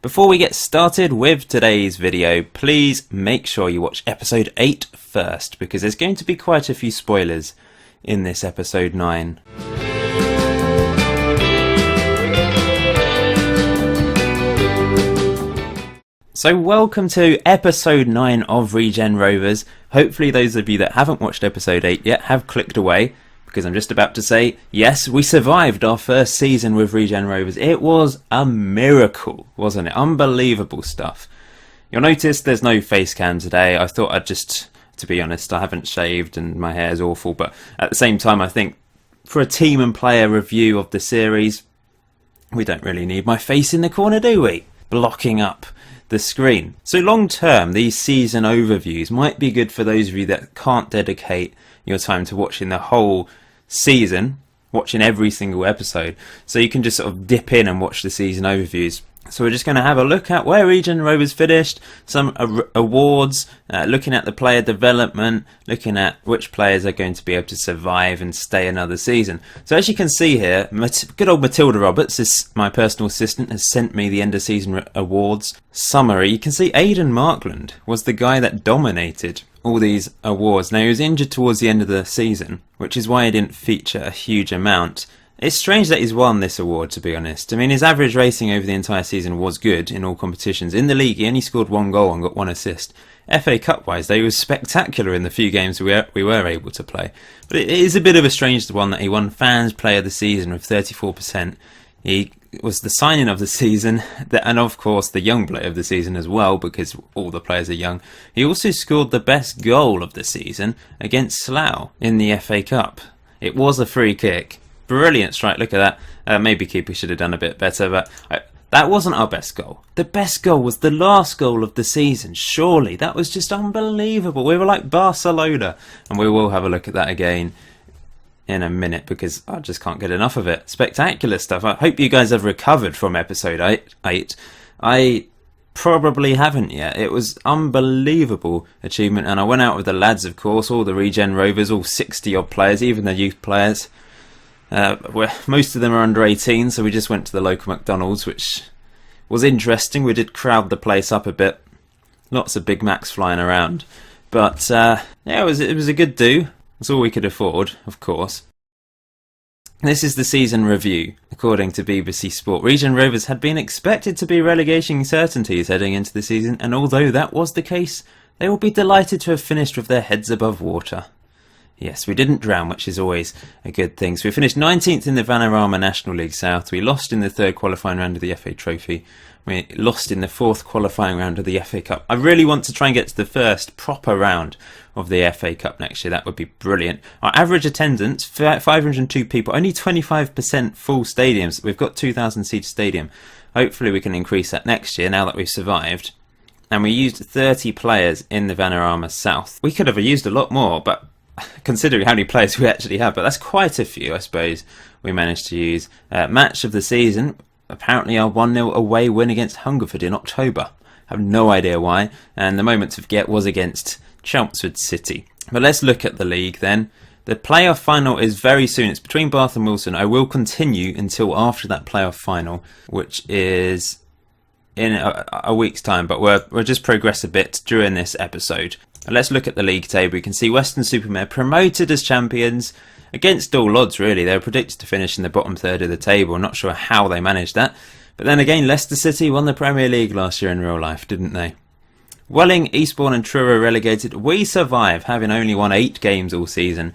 Before we get started with today's video, please make sure you watch episode 8 first, because there's going to be quite a few spoilers in this episode 9. So welcome to episode 9 of Regen Rovers. Hopefully those of you that haven't watched episode 8 yet have clicked away, because I'm just about to say, yes, we survived our first season with Regen Rovers. It was a miracle, wasn't it? Unbelievable stuff. You'll notice there's no face cam today. I thought I'd just, to be honest, I haven't shaved and my hair is awful, but at the same time I think for a team and player review of the series, we don't really need my face in the corner, do we? Blocking up the screen. So long term, these season overviews might be good for those of you that can't dedicate your time to watching the whole season, watching every single episode, so you can just sort of dip in and watch the season overviews. So we're just going to have a look at where Regen Rovers finished, some awards, looking at the player development, looking at which players are going to be able to survive and stay another season. So as you can see here, good old Matilda Roberts, my personal assistant, has sent me the end of season awards summary. You can see Aidan Markland was the guy that dominated all these awards. Now, he was injured towards the end of the season, which is why he didn't feature a huge amount. It's strange that he's won this award, to be honest. I mean, his average rating over the entire season was good in all competitions. In the league, he only scored 1 goal and got 1 assist. FA Cup-wise, though, he was spectacular in the few games we were able to play. But it is a bit of a strange one that he won Fans Player of the Season with 34%. He was the signing of the season, and of course the young player of the season as well, because all the players are young. He also scored the best goal of the season against Slough in the FA Cup. It was a free kick. Brilliant strike, look at that. Maybe keeper should have done a bit better, but that wasn't our best goal. The best goal was the last goal of the season, surely. That was just unbelievable. We were like Barcelona, and we will have a look at that again in a minute, because I just can't get enough of it. Spectacular stuff. I hope you guys have recovered from episode 8. I probably haven't yet. It was unbelievable achievement, and I went out with the lads, of course, all the Regen Rovers, all 60 odd players, even the youth players. Most of them are under 18, so we just went to the local McDonald's, which was interesting. We did crowd the place up a bit. Lots of Big Macs flying around, but yeah, it was a good do. It's all we could afford, of course. This is the season review. According to BBC Sport, Regen Rovers had been expected to be relegation certainties heading into the season, and although that was the case, they will be delighted to have finished with their heads above water. Yes, we didn't drown, which is always a good thing. So we finished 19th in the Vanarama National League South. We lost in the 3rd qualifying round of the FA Trophy. We lost in the 4th qualifying round of the FA Cup. I really want to try and get to the first proper round of the FA Cup next year. That would be brilliant. Our average attendance, 502 people, only 25% full stadiums. We've got 2,000 seat stadium. Hopefully we can increase that next year now that we've survived. And we used 30 players in the Vanarama South. We could have used a lot more, but considering how many players we actually have, but that's quite a few, I suppose, we managed to use. Match of the season, apparently our 1-0 away win against Hungerford in October. I have no idea why, and the moment to forget was against Chelmsford City. But let's look at the league then. The playoff final is very soon. It's between Bath and Wilson. I will continue until after that playoff final, which is in a week's time, but we'll just progress a bit during this episode. Let's look at the league table. You can see Weston-super-Mare promoted as champions against all odds, really. They were predicted to finish in the bottom third of the table. I'm not sure how they managed that. But then again, Leicester City won the Premier League last year in real life, didn't they? Welling, Eastbourne and Truro relegated. We survive, having only won 8 games all season.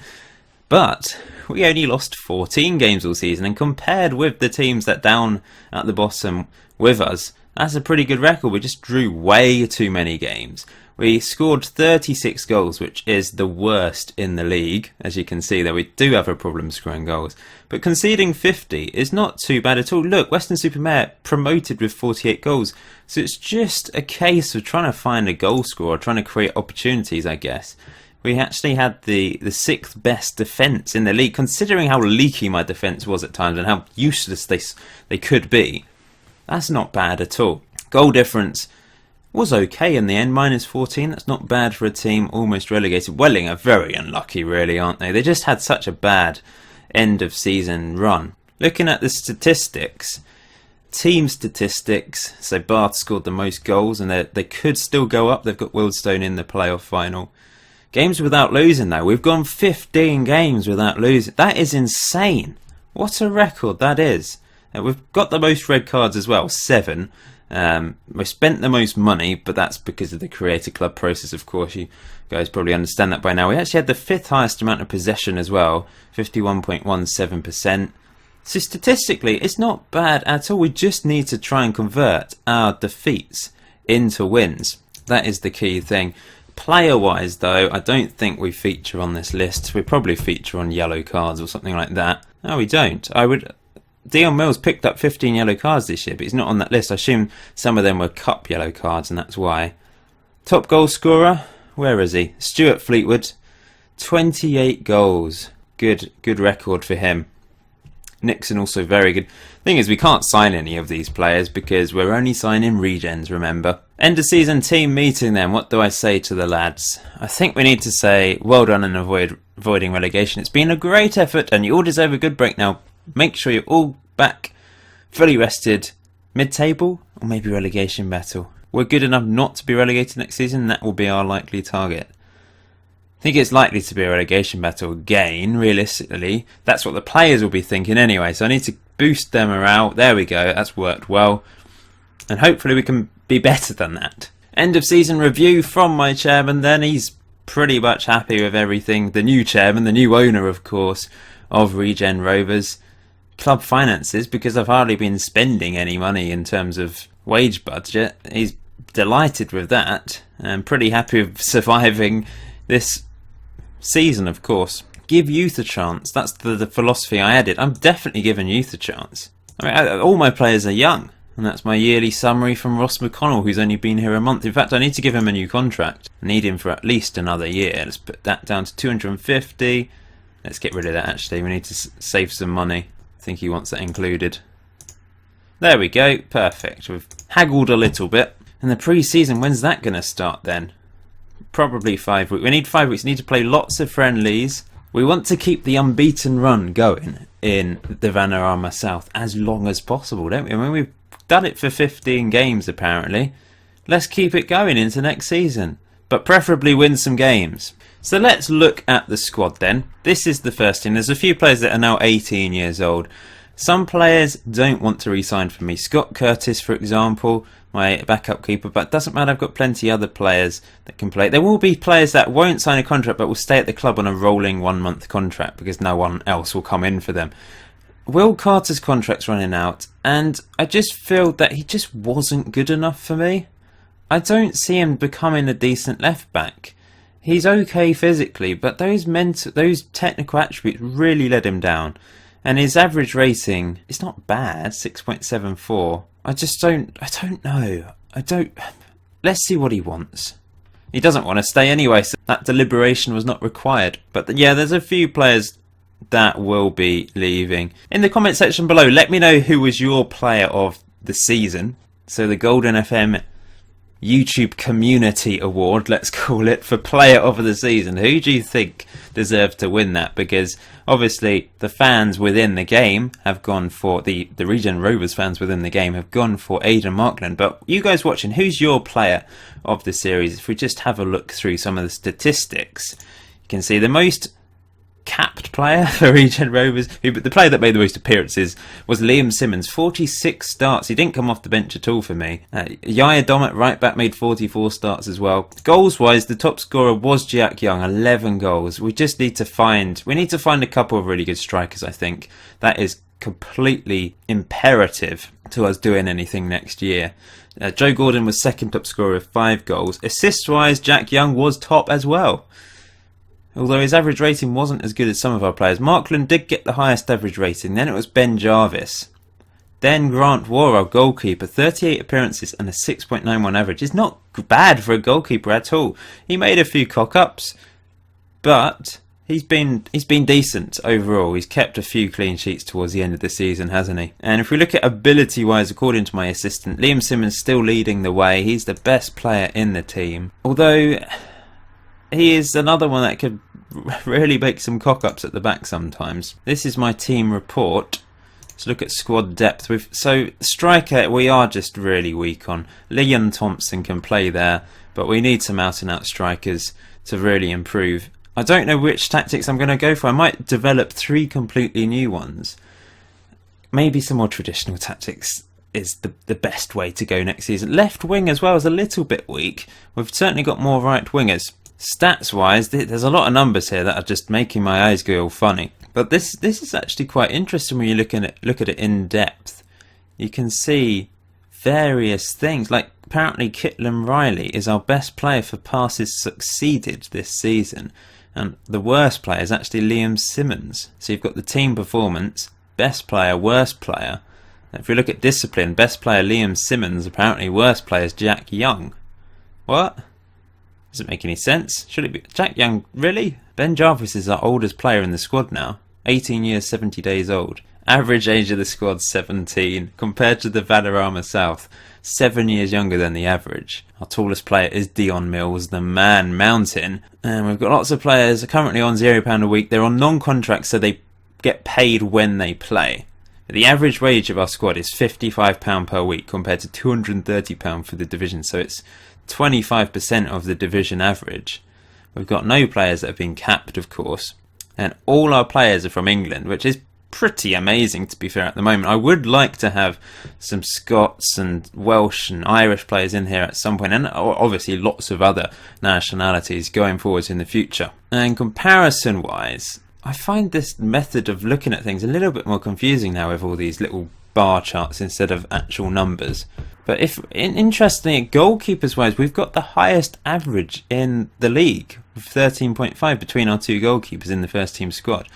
But we only lost 14 games all season, and compared with the teams that down at the bottom with us, that's a pretty good record. We just drew way too many games. We scored 36 goals, which is the worst in the league. As you can see there, we do have a problem scoring goals. But conceding 50 is not too bad at all. Look, Weston-super-Mare promoted with 48 goals. So it's just a case of trying to find a goal scorer, trying to create opportunities, I guess. We actually had the 6th best defence in the league, considering how leaky my defence was at times and how useless they could be. That's not bad at all. Goal difference was okay in the end, -14. That's not bad for a team almost relegated. Welling are very unlucky, really, aren't they? They just had such a bad end of season run. Looking at the statistics, team statistics, so Bath scored the most goals, and they could still go up. They've got Wealdstone in the playoff final. Games without losing, though. We've gone 15 games without losing. That is insane. What a record that is. We've got the most red cards as well, 7. We've spent the most money, but that's because of the Creator Club process, of course. You guys probably understand that by now. We actually had the 5th highest amount of possession as well, 51.17%. So statistically, it's not bad at all. We just need to try and convert our defeats into wins. That is the key thing. Player-wise, though, I don't think we feature on this list. We probably feature on yellow cards or something like that. No, we don't. Dion Mills picked up 15 yellow cards this year, but he's not on that list. I assume some of them were cup yellow cards, and that's why. Top goal scorer, where is he? Stuart Fleetwood, 28 goals. Good record for him. Nixon also very good. Thing is, we can't sign any of these players because we're only signing regens, remember. End of season team meeting then. What do I say to the lads? I think we need to say well done in avoiding relegation. It's been a great effort and you all deserve a good break now. Make sure you're all back, fully rested, mid-table or maybe relegation battle. We're good enough not to be relegated next season, and that will be our likely target. I think it's likely to be a relegation battle again, realistically. That's what the players will be thinking anyway, so I need to boost their morale. There we go, that's worked well. And hopefully we can be better than that. End of season review from my chairman then. He's pretty much happy with everything. The new chairman, the new owner, of course, of Regen Rovers. Club finances, because I've hardly been spending any money in terms of wage budget. He's delighted with that and pretty happy with surviving this season, of course. Give youth a chance. That's the philosophy I added. I'm definitely giving youth a chance. I mean, all my players are young, and that's my yearly summary from Ross McConnell, who's only been here a month. In fact, I need to give him a new contract. I need him for at least another year. Let's put that down to 250. Let's get rid of that, actually. We need to save some money. I think he wants that included. There we go. Perfect. We've haggled a little bit. And the pre-season, when's that going to start then? Probably 5 weeks. We need 5 weeks. We need to play lots of friendlies. We want to keep the unbeaten run going in the Vanarama South as long as possible, don't we? I mean, we've done it for 15 games apparently. Let's keep it going into next season, but preferably win some games. So let's look at the squad then. This is the first team. There's a few players that are now 18 years old. Some players don't want to re-sign for me. Scott Curtis, for example, my backup keeper, but it doesn't matter. I've got plenty other players that can play. There will be players that won't sign a contract but will stay at the club on a rolling 1-month contract because no one else will come in for them. Will Carter's contract's running out, and I just feel that he just wasn't good enough for me. I don't see him becoming a decent left back. He's okay physically, but those technical attributes really let him down. And his average rating is not bad, 6.74. I don't know. Let's see what he wants. He doesn't want to stay anyway, so that deliberation was not required. But yeah, there's a few players that will be leaving. In the comment section below, let me know who was your player of the season. So the Golden FM YouTube Community Award, let's call it, for player of the season. Who do you think deserved to win that? Because obviously the fans within the game have gone for the Regen Rovers fans within the game have gone for Aidan Markland. But you guys watching, who's your player of the series? If we just have a look through some of the statistics, you can see the most capped player for Regen Rovers, the player that made the most appearances, was Liam Simmons. 46 starts. He didn't come off the bench at all for me. Yaya Domet, right back, made 44 starts as well. Goals wise, the top scorer was Jack Young, 11 goals. We need to find a couple of really good strikers. I think that is completely imperative to us doing anything next year. Joe Gordon was second top scorer with 5 goals. Assist wise, Jack Young was top as well, although his average rating wasn't as good as some of our players. Markland did get the highest average rating. Then it was Ben Jarvis. Then Grant Waugh, our goalkeeper, 38 appearances and a 6.91 average. It's not bad for a goalkeeper at all. He made a few cock-ups, but he's been decent overall. He's kept a few clean sheets towards the end of the season, hasn't he? And if we look at ability-wise, according to my assistant, Liam Simmons still leading the way. He's the best player in the team, although he is another one that could really make some cock-ups at the back sometimes. This is my team report. Let's look at squad depth. So striker, we are just really weak on. Liam Thompson can play there, but we need some out-and-out strikers to really improve. I don't know which tactics I'm going to go for. I might develop 3 completely new ones. Maybe some more traditional tactics is the best way to go next season. Left wing as well is a little bit weak. We've certainly got more right wingers. Stats wise, there's a lot of numbers here that are just making my eyes go all funny. But this is actually quite interesting when you look at it in depth. You can see various things, like apparently Kitlan Riley is our best player for passes succeeded this season, and the worst player is actually Liam Simmons. So you've got the team performance, best player, worst player. If you look at discipline, best player Liam Simmons, apparently worst player is Jack Young. What? Doesn't make any sense. Should it be Jack Young? Really? Ben Jarvis is our oldest player in the squad now. 18 years, 70 days old. Average age of the squad 17. Compared to the Valderrama South, 7 years younger than the average. Our tallest player is Dion Mills, the man mountain. And we've got lots of players currently on £0 a week. They're on non-contract, so they get paid when they play. The average wage of our squad is £55 per week compared to £230 for the division, so it's 25% of the division average. We've got no players that have been capped, of course, and all our players are from England, which is pretty amazing to be fair at the moment. I would like to have some Scots and Welsh and Irish players in here at some point, and obviously lots of other nationalities going forwards in the future. And comparison wise, I find this method of looking at things a little bit more confusing now with all these little bar charts instead of actual numbers. But interestingly, goalkeepers wise, we've got the highest average in the league with 13.5 between our 2 goalkeepers in the first team squad.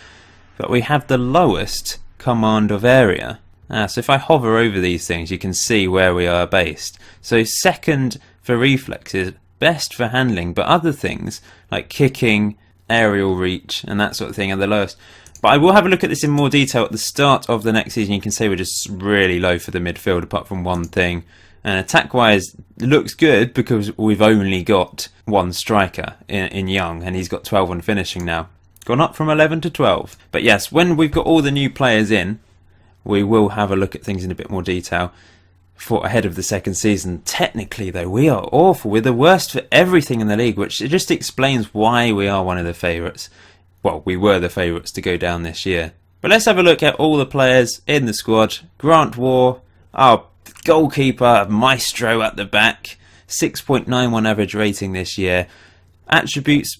But we have the lowest command of area. So if I hover over these things, you can see where we are based. So second for reflexes, best for handling, but other things like kicking, aerial reach and that sort of thing are the lowest. But I will have a look at this in more detail at the start of the next season. You can say we're just really low for the midfield apart from one thing. And attack wise, it looks good because we've only got 1 striker in Young, and he's got 12 on finishing now. Gone up from 11 to 12. But yes, when we've got all the new players in, we will have a look at things in a bit more detail for ahead of the second season. Technically though, we are awful. We're the worst for everything in the league, which just explains why we are one of the favourites. Well, we were the favourites to go down this year. But let's have a look at all the players in the squad. Grant Waugh, our goalkeeper, maestro at the back. 6.91 average rating this year. Attributes,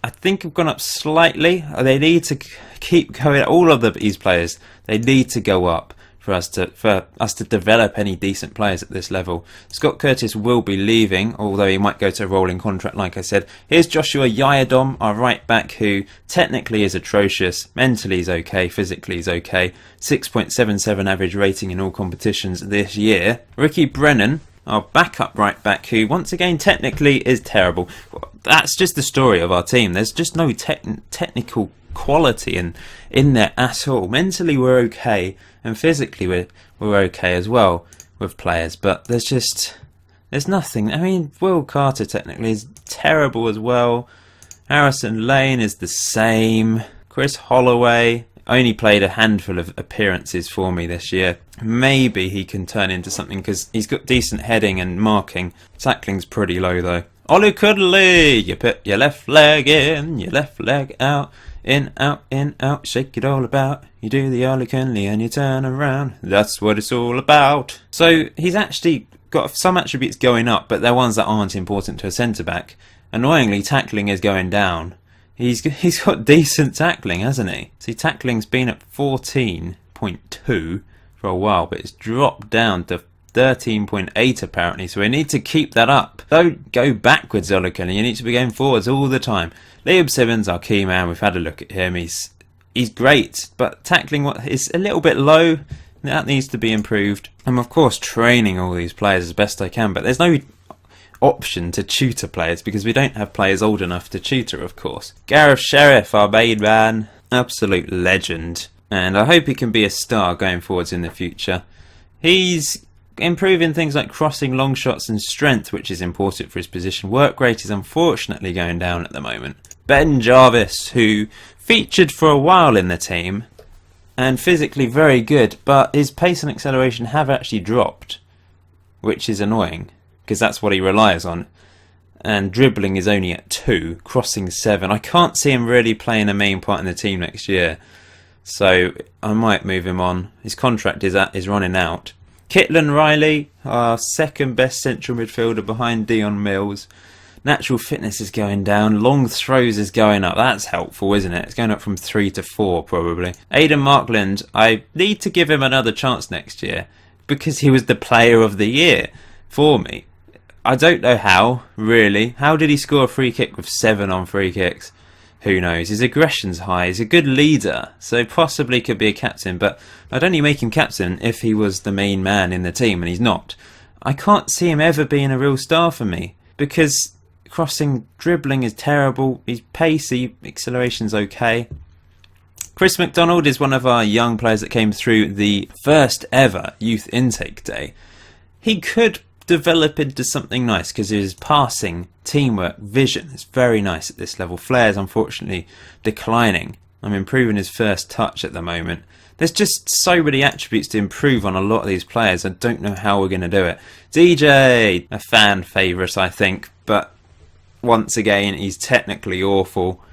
I think, have gone up slightly. They need to keep going. All of these players, they need to go up for us to develop any decent players at this level. Scott Curtis will be leaving, although he might go to a rolling contract, like I said. Here's Joshua Yayadom, our right back, who technically is atrocious. Mentally is okay, physically is okay. 6.77 average rating in all competitions this year. Ricky Brennan, our backup right back, who once again technically is terrible. That's just the story of our team. There's just no technical quality in there at all. Mentally we're okay, and physically we're okay as well with players, but there's nothing. I mean, Will Carter technically is terrible as well. Harrison Lane is the same. Chris Holloway only played a handful of appearances for me this year. Maybe he can turn into something because he's got decent heading and marking. Tackling's pretty low though. Olu Cuddly, you put your left leg in, your left leg out. In, out, shake it all about. You do the Olu Cuddly and you turn around. That's what it's all about. So he's actually got some attributes going up, but they're ones that aren't important to a centre-back. Annoyingly, tackling is going down. He's got decent tackling, hasn't he? See, tackling's been at 14.2 for a while, but it's dropped down to 13.8 apparently, so we need to keep that up. Don't go backwards, Olu Cuddly. You need to be going forwards all the time. Liam Simmons, our key man, we've had a look at him. He's great, but tackling is a little bit low. That needs to be improved. I'm of course training all these players as best I can, but there's no option to tutor players because we don't have players old enough to tutor, of course. Gareth Sheriff, our main man, absolute legend, and I hope he can be a star going forwards in the future. He's improving things like crossing, long shots and strength, which is important for his position. Work rate is unfortunately going down at the moment. Ben Jarvis, who featured for a while in the team, and physically very good, but his pace and acceleration have actually dropped, which is annoying because that's what he relies on. And dribbling is only at 2, crossing 7. I can't see him really playing a main part in the team next year, so I might move him on. His contract is running out. Kitlan Riley, our second best central midfielder behind Dion Mills. Natural fitness is going down. Long throws is going up. That's helpful, isn't it? It's going up from 3 to 4, probably. Aidan Markland, I need to give him another chance next year because he was the player of the year for me. I don't know how, really. How did he score a free kick with 7 on free kicks? Who knows? His aggression's high. He's a good leader, so possibly could be a captain, but I'd only make him captain if he was the main man in the team, and he's not. I can't see him ever being a real star for me because crossing, dribbling is terrible. He's pacey, acceleration's okay. Chris McDonald is one of our young players that came through the first ever youth intake day. He could develop into something nice because his passing, teamwork, vision is very nice at this level. Flair's unfortunately declining. I'm improving his first touch at the moment. There's just so many attributes to improve on a lot of these players. I don't know how we're going to do it. DJ, a fan favourite I think, but once again he's technically awful.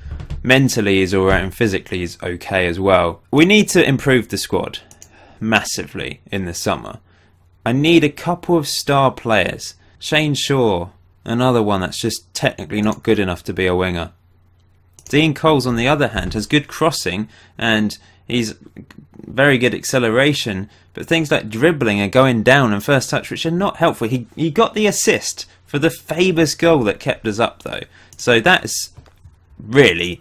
Mentally he's alright and physically he's okay as well. We need to improve the squad massively in the summer. I need a couple of star players. Shane Shaw, another one that's just technically not good enough to be a winger. Dean Coles, on the other hand, has good crossing and he's very good acceleration, but things like dribbling are going down and first touch, which are not helpful. He got the assist for the famous goal that kept us up, though. So that's really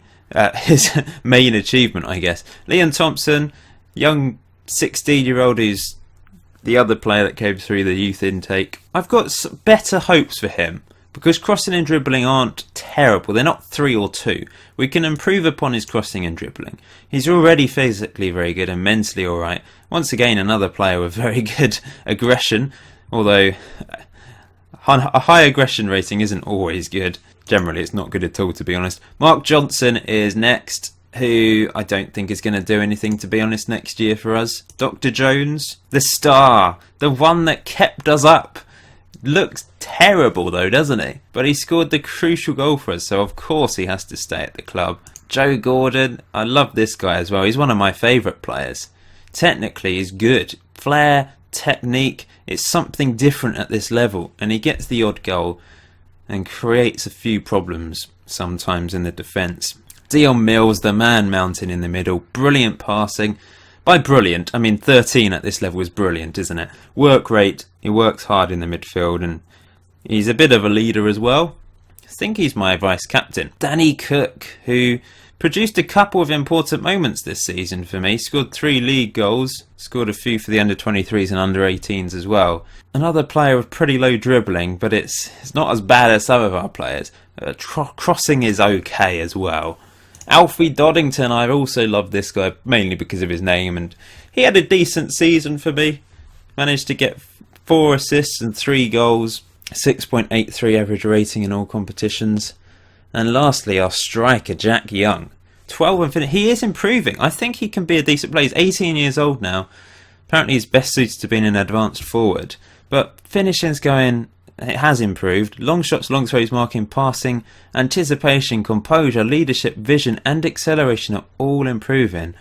his main achievement, I guess. Leon Thompson, young 16-year-old who's the other player that came through the youth intake. I've got better hopes for him because crossing and dribbling aren't terrible. They're not 3 or 2. We can improve upon his crossing and dribbling. He's already physically very good and mentally alright. Once again, another player with very good aggression, although a high aggression rating isn't always good. Generally, it's not good at all, to be honest. Mark Johnson is next, who I don't think is going to do anything, to be honest, next year for us. Dr. Jones, the star, the one that kept us up. Looks terrible though, doesn't he? But he scored the crucial goal for us, so of course he has to stay at the club. Joe Gordon, I love this guy as well. He's one of my favourite players. Technically, he's good. Flair, technique, it's something different at this level, and he gets the odd goal and creates a few problems sometimes in the defence. Dion Mills, the man mountain in the middle, brilliant passing. By brilliant, I mean 13 at this level is brilliant, isn't it? Work rate, he works hard in the midfield and he's a bit of a leader as well. I think he's my vice captain. Danny Cook, who produced a couple of important moments this season for me. Scored 3 league goals, scored a few for the under-23s and under-18s as well. Another player with pretty low dribbling, but it's not as bad as some of our players. Crossing is okay as well. Alfie Doddington, I also love this guy, mainly because of his name, and he had a decent season for me. Managed to get 4 assists and 3 goals, 6.83 average rating in all competitions. And lastly, our striker, Jack Young. 12 and finish. He is improving. I think he can be a decent player. He's 18 years old now. Apparently he's best suited to being an advanced forward. But finishing's going... It has improved. Long shots, long throws, marking, passing, anticipation, composure, leadership, vision and acceleration are all improving.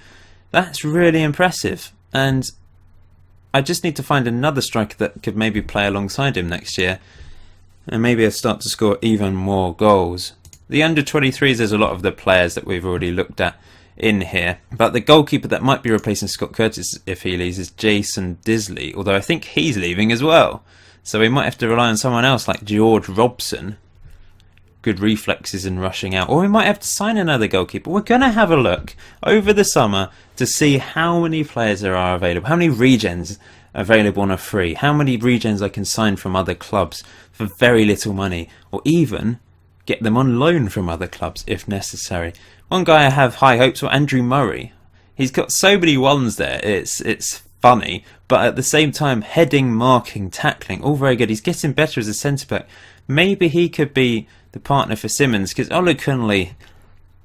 That's really impressive. And I just need to find another striker that could maybe play alongside him next year. And maybe I'll start to score even more goals. The under-23s, there's a lot of the players that we've already looked at in here. But the goalkeeper that might be replacing Scott Curtis if he leaves is Jason Disley. Although I think he's leaving as well. So we might have to rely on someone else like George Robson. Good reflexes in rushing out. Or we might have to sign another goalkeeper. We're going to have a look over the summer to see how many players there are available. How many regens available on a free. How many regens I can sign from other clubs for very little money. Or even get them on loan from other clubs if necessary. One guy I have high hopes for, Andrew Murray. He's got so many ones there. It's funny, but at the same time, heading, marking, tackling, all very good. He's getting better as a centre-back. Maybe he could be the partner for Simmons, because Olukunle,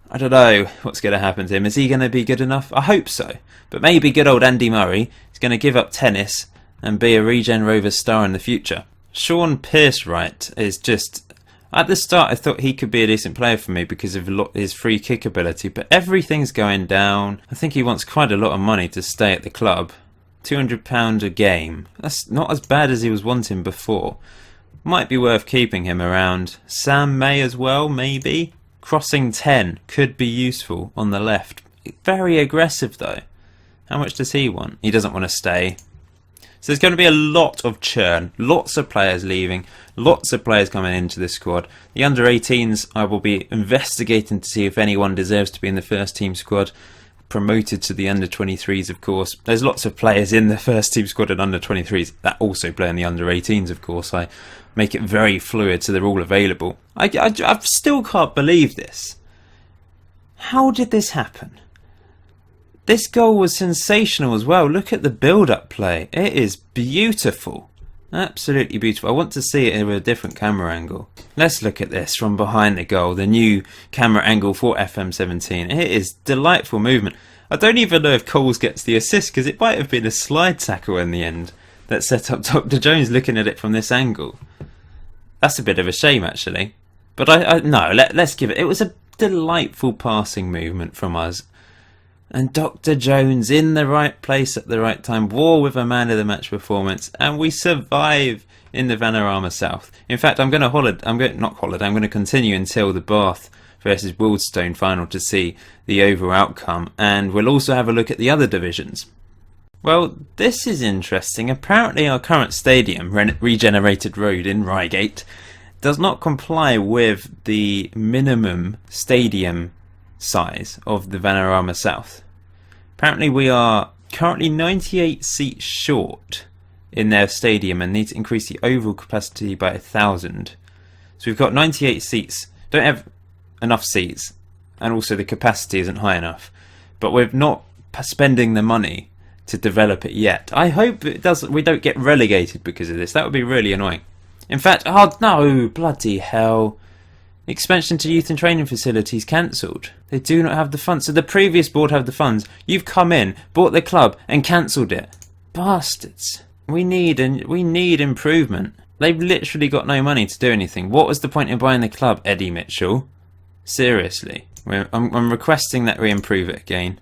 I don't know what's going to happen to him. Is he going to be good enough? I hope so. But maybe good old Andy Murray is going to give up tennis and be a Regen Rovers star in the future. Sean Pearce-Wright is just... At the start I thought he could be a decent player for me because of his free kick ability, but everything's going down. I think he wants quite a lot of money to stay at the club. £200 a game. That's not as bad as he was wanting before. Might be worth keeping him around. Sam May as well, maybe. Crossing 10 could be useful on the left. Very aggressive though. How much does he want? He doesn't want to stay. So there's going to be a lot of churn, lots of players leaving, lots of players coming into this squad. The under-18s I will be investigating to see if anyone deserves to be in the first team squad. Promoted to the under-23s, of course. There's lots of players in the first team squad and under-23s that also play in the under-18s, of course. I make it very fluid so they're all available. I still can't believe this. How did this happen? This goal was sensational as well. Look at the build-up play. It is beautiful. Absolutely beautiful. I want to see it with a different camera angle. Let's look at this from behind the goal. The new camera angle for FM17. It is delightful movement. I don't even know if Coles gets the assist because it might have been a slide tackle in the end that set up Dr. Jones looking at it from this angle. That's a bit of a shame actually. But no, let's give it. It was a delightful passing movement from us. And Dr. Jones in the right place at the right time, war with a man of the match performance, and we survive in the Vanarama South. In fact, I'm going to continue until the Bath versus Wealdstone final to see the overall outcome, and we'll also have a look at the other divisions. Well, this is interesting. Apparently our current stadium, Regenerated Road in Reigate, does not comply with the minimum stadium size of the Vanarama South. Apparently we are currently 98 seats short in their stadium and need to increase the overall capacity by 1,000. So we've got 98 seats, don't have enough seats, and also the capacity isn't high enough. But we're not spending the money to develop it yet. I hope we don't get relegated because of this. That would be really annoying. In fact, oh no, bloody hell. Expansion to youth and training facilities cancelled. They do not have the funds. So the previous board have the funds. You've come in, bought the club, and cancelled it. Bastards. We need improvement. They've literally got no money to do anything. What was the point in buying the club, Eddie Mitchell? Seriously. I'm requesting that we improve it again.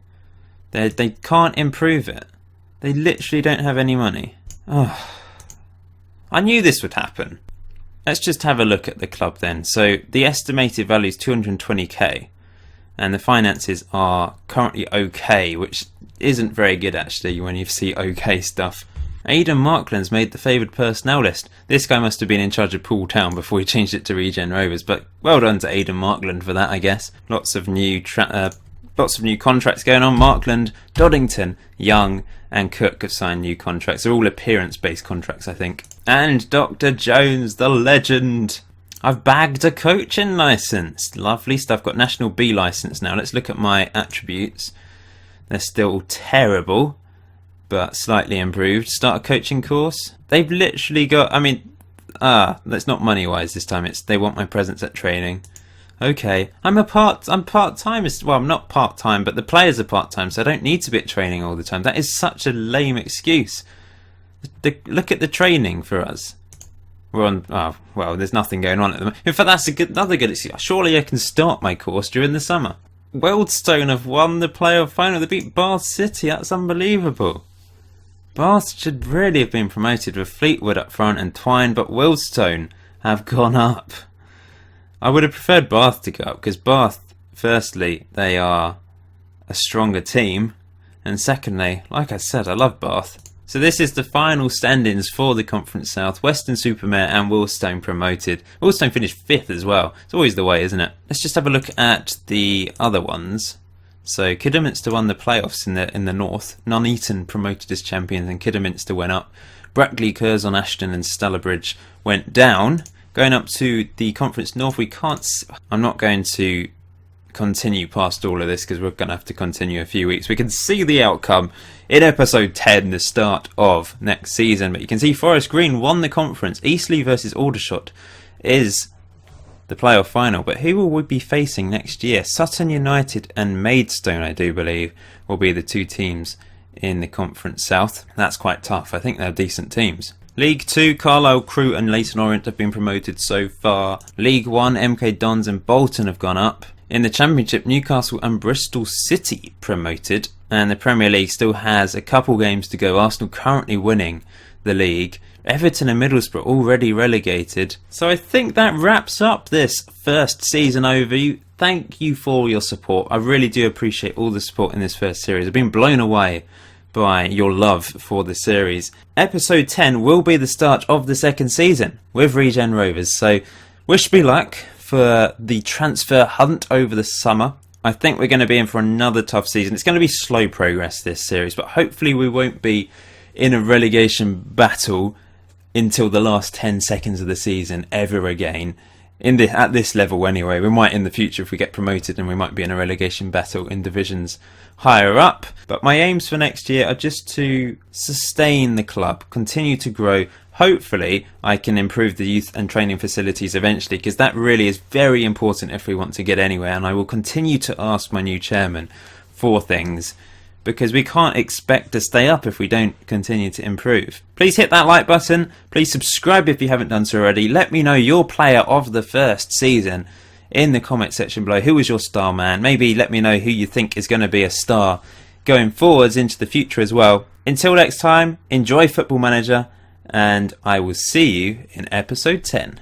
They can't improve it. They literally don't have any money. Oh. I knew this would happen. Let's just have a look at the club then. So the estimated value is 220k and the finances are currently okay, which isn't very good actually when you see okay stuff. Aidan Markland's made the favoured personnel list. This guy must have been in charge of Poole Town before he changed it to Regen Rovers, but well done to Aidan Markland for that, I guess. Lots of new contracts going on. Markland, Doddington, Young and Cook have signed new contracts. They're all appearance-based contracts, I think. And Dr. Jones, the legend. I've bagged a coaching licence. Lovely stuff. Got National B licence now. Let's look at my attributes. They're still terrible, but slightly improved. Start a coaching course. They've literally got, that's not money-wise this time. They want my presence at training. Okay, I'm part-time. Well, I'm not part-time, but the players are part-time, so I don't need to be at training all the time. That is such a lame excuse. Look at the training for us. We're on. Oh, well, there's nothing going on at the moment. In fact, that's another good excuse. Surely I can start my course during the summer. Wealdstone have won the playoff final. They beat Bath City. That's unbelievable. Bath should really have been promoted with Fleetwood up front and Twine, but Wealdstone have gone up. I would have preferred Bath to go up because Bath, firstly, they are a stronger team, and secondly, like I said, I love Bath. So this is the final standings for the Conference South. Weston-super-Mare and Wealdstone promoted. Wealdstone finished 5th as well. It's always the way, isn't it? Let's just have a look at the other ones. So Kidderminster won the playoffs in the north. Nuneaton promoted as champions and Kidderminster went up. Brackley, Curzon, Ashton and Stallabridge went down. Going up to the Conference North, I'm not going to continue past all of this because we're going to have to continue a few weeks. We can see the outcome in episode 10, the start of next season. But you can see Forest Green won the conference. Eastleigh versus Aldershot is the playoff final. But who will we be facing next year? Sutton United and Maidstone, I do believe, will be the two teams in the Conference South. That's quite tough. I think they're decent teams. League 2, Carlisle Crew and Leyton Orient have been promoted so far. League 1, MK Dons and Bolton have gone up. In the Championship, Newcastle and Bristol City promoted. And the Premier League still has a couple games to go. Arsenal currently winning the league. Everton and Middlesbrough already relegated. So I think that wraps up this first season overview. Thank you for all your support. I really do appreciate all the support in this first series. I've been blown away by your love for the series. Episode 10 will be the start of the second season with Regen Rovers. So wish me luck for the transfer hunt over the summer. I think we're going to be in for another tough season. It's going to be slow progress this series, but hopefully we won't be in a relegation battle until the last 10 seconds of the season ever again. At this level anyway. We might in the future if we get promoted, and we might be in a relegation battle in divisions higher up. But my aims for next year are just to sustain the club, continue to grow. Hopefully I can improve the youth and training facilities eventually, because that really is very important if we want to get anywhere. And I will continue to ask my new chairman for things, because we can't expect to stay up if we don't continue to improve. Please hit that like button. Please subscribe if you haven't done so already. Let me know your player of the first season in the comment section below. Who was your star man? Maybe let me know who you think is going to be a star going forwards into the future as well. Until next time, enjoy Football Manager, and I will see you in episode 10.